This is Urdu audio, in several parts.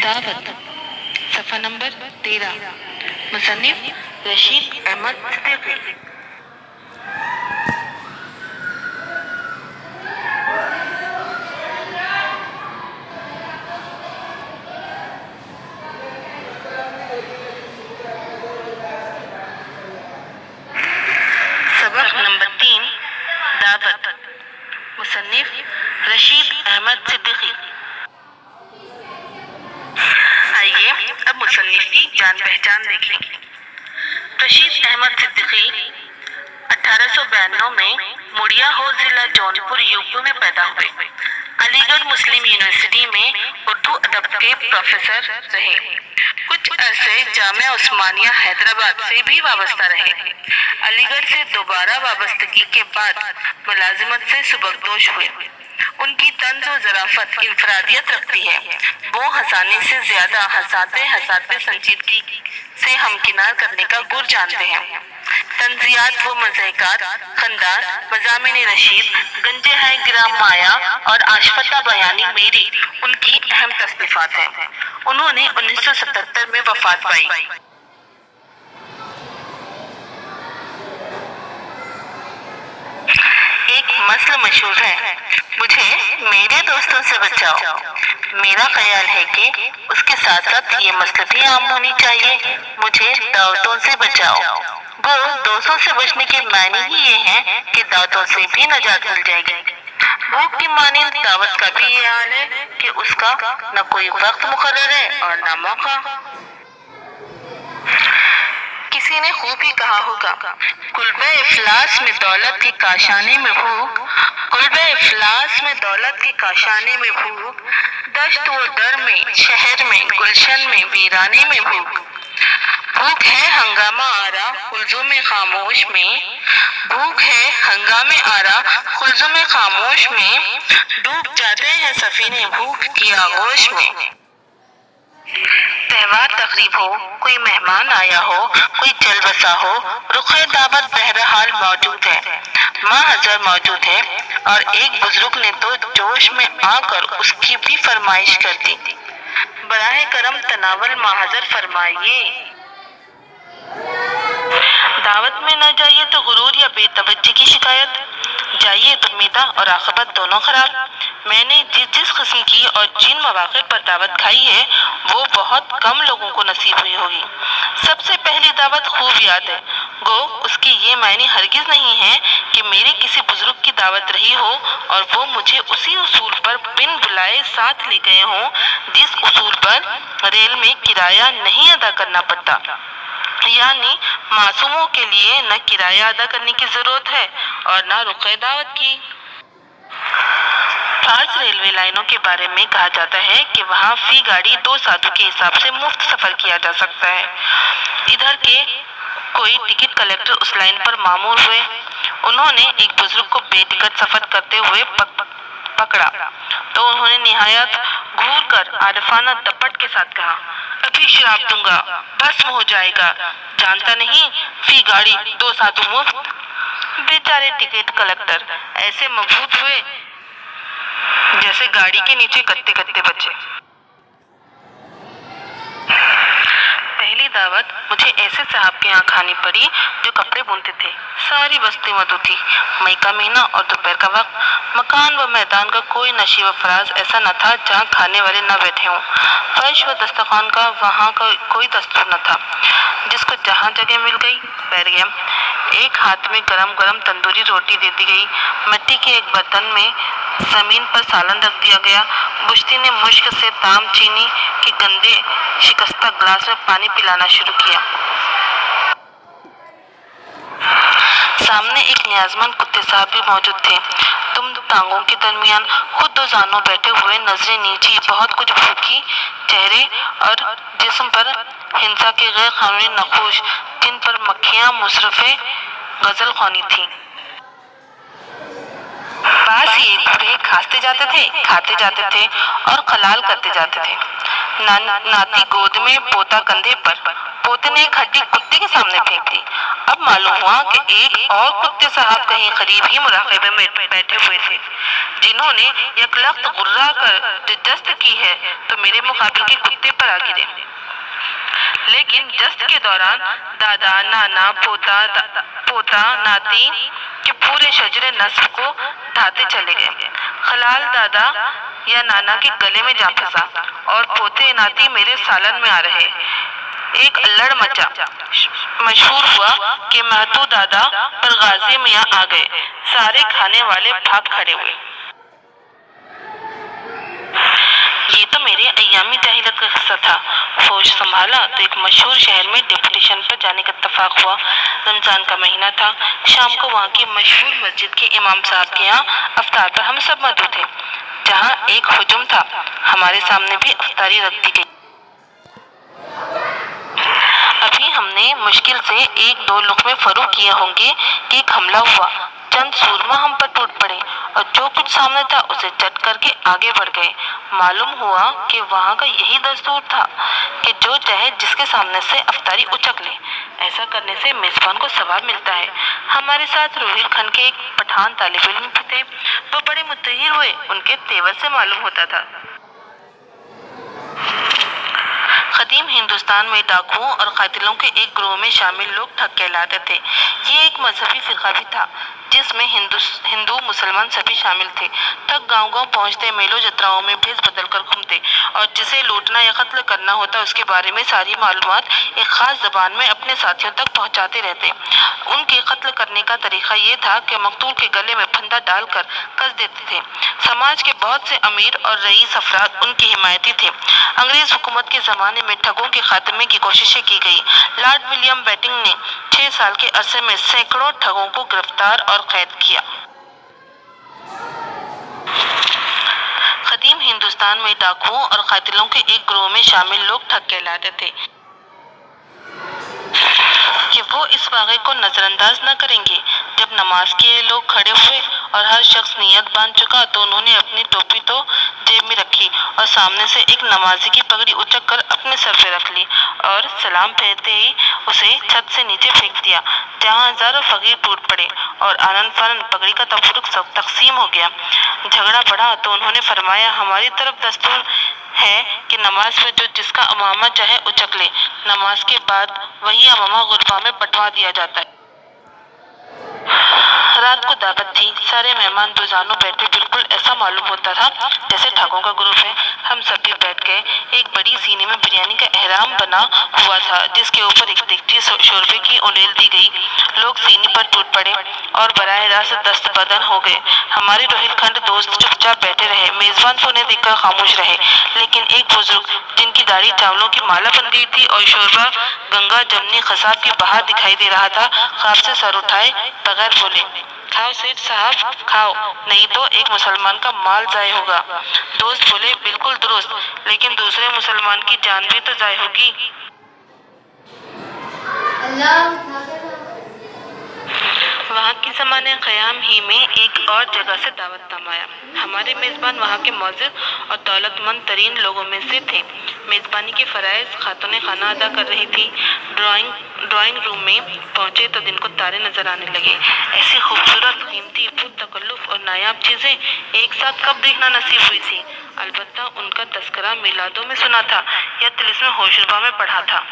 دعوت صفحہ نمبر 13 مصنف رشید احمد صدیقی۔ سبق نمبر 3 دعوت مصنف رشید احمد صدیقی۔ آئیے اب مصنف کی جان پہچان دیکھیں۔ رشید احمد صدیقی 1892 میں مڑیا ہو ضلع جونپور یوپی میں پیدا ہوئے۔ علی گڑھ مسلم یونیورسٹی میں اردو ادب کے پروفیسر رہے۔ کچھ عرصے جامعہ عثمانیہ حیدرآباد سے بھی وابستہ رہے۔ علی گڑھ سے دوبارہ وابستگی کے بعد ملازمت سے سبکدوش ہوئے۔ ان کی طنز و ظرافت انفرادیت رکھتی ہے۔ وہ ہنسانے سے زیادہ ہنساتے سنجیدگی سے ہمکنار کرنے کا گر جانتے ہیں۔ طنزیات و مضحکات، خندار، مضامین رشید، گنجے ہے گرام مایا اور آشفتہ بیانی میری ان کی اہم تصنیفات ہیں۔ انہوں نے 1977 میں وفات پائی۔ ایک مثل مشہور ہے، مجھے میرے دوستوں سے بچاؤ۔ میرا خیال ہے کہ اس کے ساتھ ساتھ یہ مثل بھی عام ہونی چاہیے، مجھے دعوتوں سے بچاؤ۔ وہ دوستوں سے بچنے کے معنی ہی یہ ہیں کہ دعوتوں سے بھی نجات مل جائے گی۔ بھوک کی مانند دعوت کا بھی یہ حال ہے کہ اس کا نہ کوئی وقت مقرر ہے اور نہ موقع۔ کسی نے خوب ہی کہا ہوگا، کلبہ افلاس میں دولت کی کاشانے میں بھوک، کلبہ افلاس میں دولت کی کاشانے میں بھوک، دشت و در میں، شہر میں، گلشن میں، ویرانے میں بھوک۔ بھوک ہے ہنگامہ آرا قلزم خاموش میں، بھوک ہے ہنگامہ آرا قلزم خاموش میں، ڈوب جاتے ہیں سفینے بھوک کی آغوش میں۔ تہوار تقریب ہو، کوئی مہمان آیا ہو، کوئی چل بسا ہو، رخ دعوت بہرحال موجود ہے، ماں حضر موجود ہے۔ اور ایک بزرگ نے تو جوش میں آ کر اس کی بھی فرمائش کر دی، براہ کرم تناول ماں حضر فرمائیے۔ دعوت میں نہ جائیے تو غرور یا بے توجہی کی شکایت، جائیے تو میدا اور عاقبت دونوں خراب۔ میں نے جس قسم کی اور جن مواقع پر دعوت کھائی ہے وہ بہت کم لوگوں کو نصیب ہوئی ہوگی۔ سب سے پہلی دعوت خوب یاد ہے، گو اس کے یہ معنی ہرگز نہیں ہے کہ میرے کسی بزرگ کی دعوت رہی ہو اور وہ مجھے اسی اصول پر بن بلائے ساتھ لے گئے ہوں جس اصول پر ریل میں کرایہ نہیں ادا کرنا پڑتا، یعنی معصوموں کے لیے نہ کرایہ ادا کرنے کی ضرورت ہے اور نہ رخ دعوت کی۔ فارس ریلوے لائنوں کے بارے میں کہا جاتا ہے کہ وہاں فی گاڑی 2 سادھو کے حساب سے مفت سفر کیا جا سکتا ہے۔ ادھر کے کوئی ٹکٹ کلیکٹر اس لائن پر مامور ہوئے، انہوں نے ایک بزرگ کو بے ٹکٹ سفر کرتے ہوئے پکڑا تو انہوں نے نہایت گھور کر عارفانہ دپٹ کے ساتھ کہا، ابھی شراب دوں گا، بھسم ہو جائے گا، جانتا نہیں فی گاڑی 2 سادھو مفت۔ بیچارے ٹکٹ کلیکٹر ایسے مبہوت ہوئے جیسے گاڑی کے نیچے کتے کتے بچے۔ پہلی دعوت مجھے ایسے صاحب کے یہاں کھانی پڑی جو کپڑے بنتے تھے، ساری بستی مدعو تھی، مئی کا مہینہ اور دوپہر کا وقت، مکان و میدان کا کوئی نشیب و فراز ایسا نہ تھا جہاں کھانے والے نہ بیٹھے ہوں، فرش و دسترخوان کا وہاں کا کوئی دستور نہ تھا، جس کو جہاں جگہ مل گئی بیٹھ گیا۔ ایک ہاتھ میں گرم گرم تندوری روٹی دے دی گئی، مٹی کے ایک برتن میں زمین پر سالن رکھ دیا گیا، بشتی نے مشک سے تام چینی کے گندے شکستہ گلاس میں پانی پلانا شروع کیا۔ سامنے ایک نیازمند کتے صاحب بھی موجود تھے، تم ٹانگوں کے درمیان خود 2 زانوں بیٹھے ہوئے، نظریں نیچی، بہت کچھ بھوکی، چہرے اور جسم پر ہنسا کے غیر قانونی نقوش جن پر مکھیاں مصرف غزل خوانی تھیں۔ پاس ہی ایک بوڑھے کھانستے جاتے تھے اور قلال کرتے جاتے تھے، ناتی گود میں، پوتا کندھے پر۔ پوتے نے ایک ہڈی کتے کے سامنے پھینک دی۔ اب معلوم ہوا کہ ایک اور کتے صاحب کہیں قریب ہی مراقبے میں بیٹھے ہوئے تھے۔ جنہوں نے یکلخت غرا کر جست کی ہے تو میرے مقابل کے کتے پر آ گرے، لیکن جست کے دوران دادا، نانا، پوتا، ناتی کے پورے شجر نسب کو ڈھاتے چلے گئے۔ خلال دادا یا نانا کے گلے میں جا پھنسا اور پوتے ناتی میرے سالن میں آ رہے۔ ایک الڑ مچا، مشہور ہوا کہ مہتو دادا پر غازی میاں آ گئے۔ سارے کھانے والے بھاگ کھڑے ہوئے۔ یہ تو میرے ایامی جاہلیت کا قصہ تھا۔ فوج سنبھالا تو ایک مشہور شہر میں ڈپٹیشن پر جانے کا اتفاق ہوا۔ رمضان کا مہینہ تھا۔ شام کو وہاں کی مشہور مسجد کے امام صاحب کے یہاں افطار پر ہم سب موجود تھے۔ جہاں ایک ہجوم تھا، ہمارے سامنے بھی افطاری رکھ دی گئی۔ ابھی ہم نے مشکل سے ایک دو لقمے فروغ کیے ہوں گے کہ ایک حملہ ہوا۔ چند سورما ہم پر ٹوٹ پڑے اور جو کچھ سامنے تھا اسے چٹ کر کے آگے بڑھ گئے۔ معلوم ہوا کہ وہاں کا یہی دستور تھا کہ جو چاہے جس کے سامنے سے افطاری اچک لے۔ ایسا کرنے سے میزبان کو ثواب ملتا ہے۔ ہمارے ساتھ روہیل کھنڈ کے ایک پٹھان طالب علم بھی تھے۔ وہ بڑے متحیر ہوئے، ان کے تیور سے معلوم ہوتا تھا۔ قدیم ہندوستان میں ڈاکوؤں اور قاتلوں کے ایک گروہ میں شامل لوگ ٹھگ کہلاتے تھے۔ یہ ایک مذہبی فرقہ بھی تھا جس میں ہندو مسلمان سبھی شامل تھے۔ ٹھگ گاؤں گاؤں پہنچتے، میلوں جتراؤں میں بھیس بدل کر گھومتے اور جسے لوٹنا یا قتل کرنا ہوتا اس کے بارے میں ساری معلومات ایک خاص زبان میں اپنے ساتھیوں تک پہنچاتے رہتے۔ ان کے قتل کرنے کا طریقہ یہ تھا کہ مقتول کے گلے میں پھندا ڈال کر کس دیتے تھے۔ سماج کے بہت سے امیر اور رئیس افراد ان کے حمایتی تھے۔ انگریز حکومت کے زمانے میں ٹھگوں کے خاتمے کی کوششیں کی گئی۔ لارڈ ولیم بیٹنگ نے 6 سال کے عرصے میں سینکڑوں ٹھگوں کو گرفتار اور قید کیا۔ قدیم ہندوستان میں ڈاکوؤں اور قاتلوں کے ایک گروہ میں شامل لوگ ٹھگ کہلاتے تھے کہ وہ اس واقعے کو نظر انداز نہ کریں گے۔ جب نماز کے لیے لوگ کھڑے ہوئے اور ہر شخص نیت باندھ چکا تو انہوں نے اپنی ٹوپی تو جیب میں رکھی اور سامنے سے ایک نمازی کی پگڑی اچک کر اپنے سر پہ رکھ لی اور سلام پھیرتے ہی اسے چھت سے نیچے پھینک دیا، جہاں ہزاروں فقیر ٹوٹ پڑے اور آنن فانن پگڑی کا تفرق تقسیم ہو گیا۔ جھگڑا بڑھا تو انہوں نے فرمایا، ہماری طرف دستور ہے کہ نماز میں جو جس کا امامہ چاہے اچک لے۔ نماز کے بعد وہی امامہ غرفہ میں بٹوا دیا جاتا ہے۔ رات کو دعوت تھی، سارے مہمان دوزانوں بیٹھے، بالکل ایسا معلوم ہوتا تھا جیسے ٹھگوں کا گروپ ہے۔ ہم سب بھی بیٹھ گئے۔ ایک بڑی سینے میں بریانی کا احرام بنا ہوا تھا جس کے اوپر ایک دیگچی شوربے کی اونیل دی گئی۔ لوگ سینے پر ٹوٹ پڑے اور براہ راست دست بدن ہو گئے۔ ہمارے روہیل کھنڈ دوست چپ چاپ بیٹھے رہے، میزبان کو انہیں دیکھ کر خاموش رہے، لیکن ایک بزرگ جن کی داڑھی چاولوں کی مالا بن گئی تھی اور شوربہ گنگا جمنی قصاب کی بہار دکھائی دے رہا تھا، خواب سے سر اٹھائے بغیر بولے، کھاؤ سیٹھ صاحب کھاؤ، نہیں تو ایک مسلمان کا مال ضائع ہوگا۔ دوست بولے، بالکل درست، لیکن دوسرے مسلمان کی جان بھی تو ضائع ہوگی۔ وہاں کی زمان قیام ہی میں ایک اور جگہ سے دعوت نامہ آیا۔ ہمارے میزبان وہاں کے معزز اور دولت مند ترین لوگوں میں سے تھے۔ میزبانی کے فرائض خاتون خانہ ادا کر رہی تھی۔ ڈرائنگ روم میں پہنچے تو دن کو تارے نظر آنے لگے۔ ایسی خوبصورت، قیمتی، تکلف اور نایاب چیزیں ایک ساتھ کب دیکھنا نصیب ہوئی تھی۔ البتہ ان کا تذکرہ میلادوں میں سنا تھا یا طلسم ہوشربا میں پڑھا تھا۔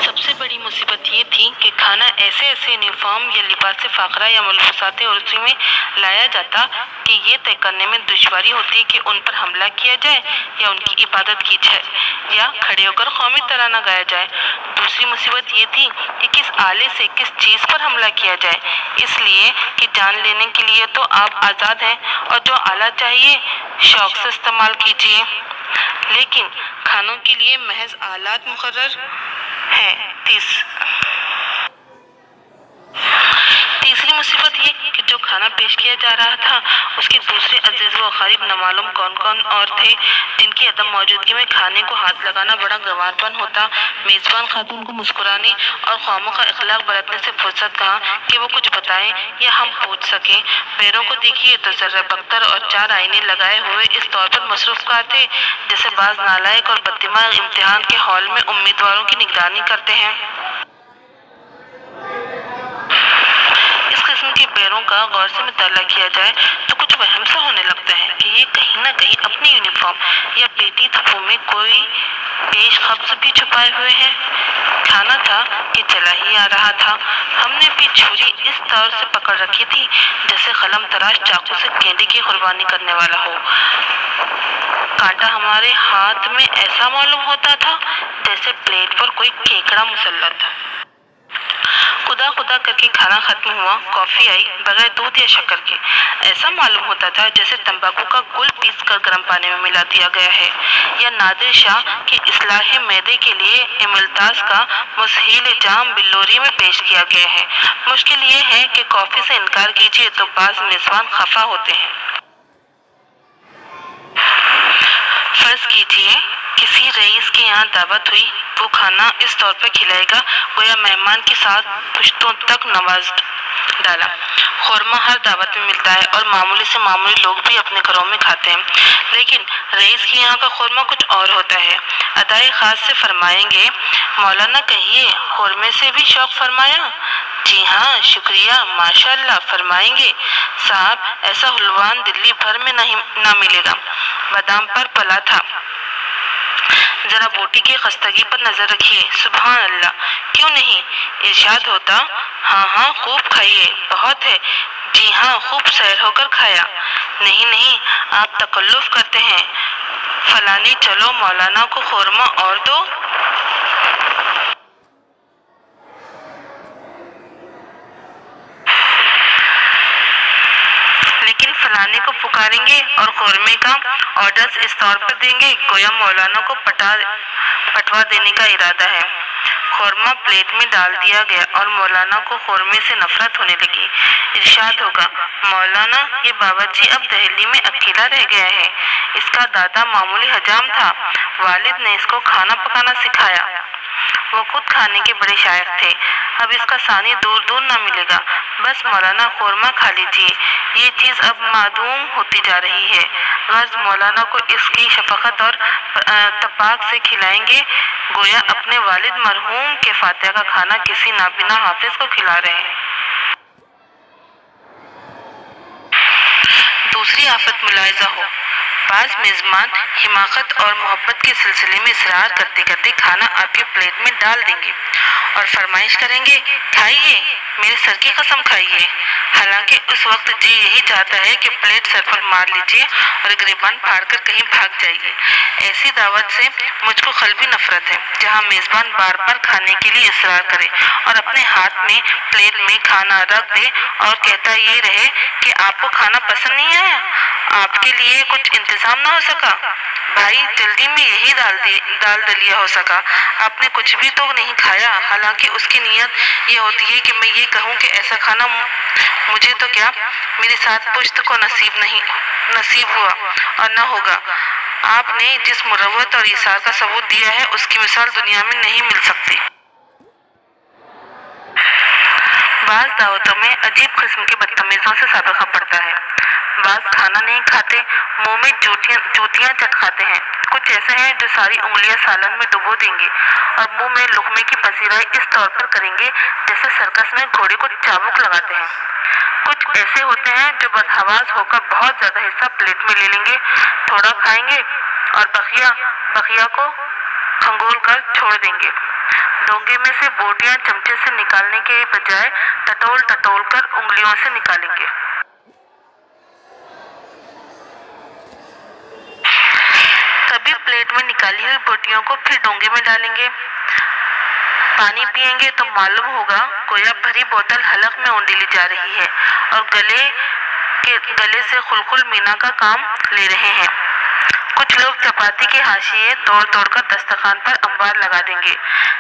سب سے بڑی مصیبت یہ تھی کہ کھانا ایسے یونیفارم یا لباس فاقرہ یا ملبوسات عرفی میں لایا جاتا کہ یہ طے کرنے میں دشواری ہوتی کہ ان پر حملہ کیا جائے یا ان کی عبادت کی جائے یا کھڑے ہو کر قومی ترانہ گایا جائے۔ دوسری مصیبت یہ تھی کہ کس آلے سے کس چیز پر حملہ کیا جائے، اس لیے کہ جان لینے کے لیے تو آپ آزاد ہیں اور جو آلہ چاہیے شوق سے استعمال کیجیے، لیکن کھانوں کے لیے محض آلات مقرر ہیں۔ تیسری مصیبت یہ کہ جو کھانا پیش کیا جا رہا تھا اس کے دوسرے عزیز و اقارب نامعلوم کون کون اور تھے جن کی عدم موجودگی میں کھانے کو ہاتھ لگانا بڑا گوار پن ہوتا۔ میزبان خاتون کو مسکرانے اور خواہمخواہ اخلاق برتنے سے فرصت کہاں کہ وہ کچھ بتائیں یا ہم پوچھ سکیں۔ پیروں کو دیکھیے تو ذرہ بختر اور 4 آئینے لگائے ہوئے اس طور پر مصروف کار تھے جیسے بعض نالائق اور بددماغ امتحان کے ہال میں امیدواروں کی نگرانی کرتے ہیں۔ اس قسم کے پیروں بیانوں کا غور سے مطالعہ کیا جائے تو کچھ وہم سا ہونے لگتا ہے کہ یہ کہیں نہ کہیں اپنی یونیفارم یا پیٹی تھپوں میں کوئی پیش خبز بھی چھپائے ہوئے ہیں۔ کھانا تھا کہ چلا ہی آ رہا تھا۔ ہم نے بھی چھری اس طور سے پکڑ رکھی تھی جیسے قلم تراش چاقو سے گینڈے کی قربانی کرنے والا ہو۔ کانٹا ہمارے ہاتھ میں ایسا معلوم ہوتا تھا جیسے پلیٹ پر کوئی کیکڑا مسلط۔ خدا خدا کر کے کھانا ختم ہوا، کافی آئی بغیر دودھ یا شکر کے۔ ایسا معلوم ہوتا تھا جیسے تمباکو کا گل پیس کر گرم پانی میں ملا دیا گیا ہے یا نادر شاہ کی اصلاح معدے کے لیے املتاز کا مسحیل جام بلوری میں پیش کیا گیا ہے۔ مشکل یہ ہے کہ کافی سے انکار کیجیے تو بعض میزبان خفا ہوتے ہیں۔ فرض کیجیے کسی رئیس کے یہاں دعوت ہوئی، وہ کھانا اس طور پر کھلائے گا گویا مہمان کے ساتھ پشتوں تک نواز ڈالا۔ خورمہ ہر دعوت میں ملتا ہے اور معمولی سے معمولی لوگ بھی اپنے گھروں میں کھاتے ہیں، لیکن رئیس کے یہاں کا خورمہ کچھ اور ہوتا ہے۔ ادائے خاص سے فرمائیں گے، مولانا کہیے خورمے سے بھی شوق فرمایا؟ جی ہاں شکریہ ماشاءاللہ فرمائیں گے صاحب، ایسا حلوان دلی بھر میں نہ ملے گا، بادام پر پلا تھا، ذرا بوٹی کی خستگی پر نظر رکھیے، سبحان اللہ کیوں نہیں؟ ارشاد ہوتا ہاں ہاں خوب کھائیے، بہت ہے، جی ہاں خوب سیر ہو کر کھایا۔ نہیں نہیں آپ تکلف کرتے ہیں، فلانی چلو مولانا کو خورمہ اور دو۔ لیکن فلانے کو پکاریں گے اور خورمے کا آرڈرز اس طور پر دیں گے گویا مولانا کو پٹوا دینے کا ارادہ ہے۔ خورمہ پلیٹ میں ڈال دیا گیا اور مولانا کو خورمے سے نفرت ہونے لگی۔ ارشاد ہوگا مولانا یہ باورچی اب دہلی میں اکیلا رہ گیا ہے، اس کا دادا معمولی حجام تھا، والد نے اس کو کھانا پکانا سکھایا، وہ خود کھانے کے بڑے شائق تھے، اب اس کا ثانی دور دور نہ ملے گا، بس مولانا خورمہ کھا لیجیے، یہ چیز اب معدوم ہوتی جا رہی ہے۔ غرض مولانا کو اس کی شفقت اور تپاک سے کھلائیں گے گویا اپنے والد مرحوم کے فاتحہ کا کھانا کسی نابینا حافظ کو کھلا رہے ہیں۔ دوسری آفت ملاحظہ ہو، بعض میزبان حماقت اور محبت کے سلسلے میں اصرار کرتے کرتے کھانا آپ کے پلیٹ میں ڈال دیں گے اور فرمائش کریں گے کھائیے میرے سر کی قسم کھائیے، حالانکہ اس وقت جی یہی چاہتا ہے کہ پلیٹ سر پر مار لیجیے اور گریبان پھاڑ کر کہیں بھاگ جائیے۔ ایسی دعوت سے مجھ کو قلبی نفرت ہے جہاں میزبان بار بار کھانے کے لیے اصرار کرے اور اپنے ہاتھ میں پلیٹ میں کھانا رکھ دے اور کہتا یہ رہے کہ آپ کو کھانا پسند نہیں آیا، آپ کے لیے کچھ انتظام نہ ہو سکا؟ بھائی جلدی میں یہی دال دلیا ہو سکا، آپ نے کچھ بھی تو نہیں کھایا، حالانکہ اس کی نیت یہ ہوتی ہے کہ میں یہ کہوں کہ ایسا کھانا مجھے تو کیا میرے ساتھ پشت کو نصیب ہوا اور نہ ہوگا۔ آپ نے جس مروت اور ایثار کا ثبوت دیا ہے اس کی مثال دنیا میں نہیں مل سکتی۔ بعض دعوتوں میں عجیب قسم کے بدتمیزوں سے سابقہ پڑتا ہے، بعض کھانا نہیں کھاتے، منہ میں جوتیاں چٹ کھاتے ہیں، کچھ ایسے ہیں جو ساری انگلیاں سالن میں ڈبو دیں گے اور منہ میں لقمے کی پذیرائی اس طور پر کریں گے جیسے سرکس میں گھوڑے کو چابک لگاتے ہیں، کچھ ایسے ہوتے ہیں جو بدحواس ہو کر بہت زیادہ حصہ پلیٹ میں لے لیں گے، تھوڑا کھائیں گے اور بقیہ کو کھنگول کر چھوڑ دیں گے، ڈونگے میں سے بوٹیاں چمچے سے نکالنے کے بجائے ٹٹول کر انگلیوں سے نکالیں گے۔ کبھی پلیٹ میں نکالی ہوئی بوٹیوں کو پھر ڈونگے میں ڈالیں گے۔ پانی پئیں گے تو معلوم ہوگا گویا بھری بوتل حلق میں اونڈیلی جا رہی ہے اور گلے سے خلخل مینا کا کام لے رہے ہیں۔ کچھ لوگ چپاتی کے حاشیے توڑ کر دسترخوان پر انبار لگا دیں گے،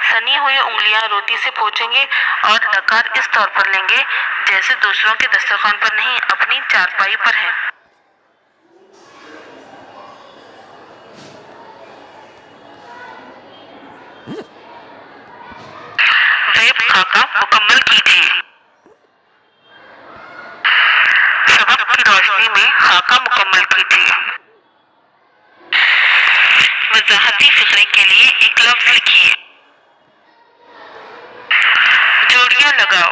سنی ہوئی انگلیاں روٹی سے پوچھیں گے اور ڈکار اس طور پر لیں گے جیسے دوسروں کے دسترخوان پر نہیں اپنی چارپائی پر ہے۔ ویب خاکہ مکمل کیجیے۔ سبق کی روشنی میں خاکہ مکمل کیجیے۔ وضاحتی فقرے کے لیے ایک لفظ لکھیے۔ جوڑیاں لگاؤ۔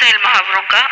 ذیل محاوروں کا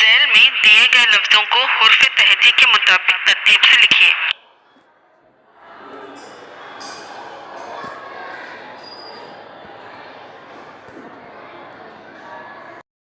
ذیل میں دیے گئے لفظوں کو حروف تہجی کے مطابق ترتیب سے لکھیے۔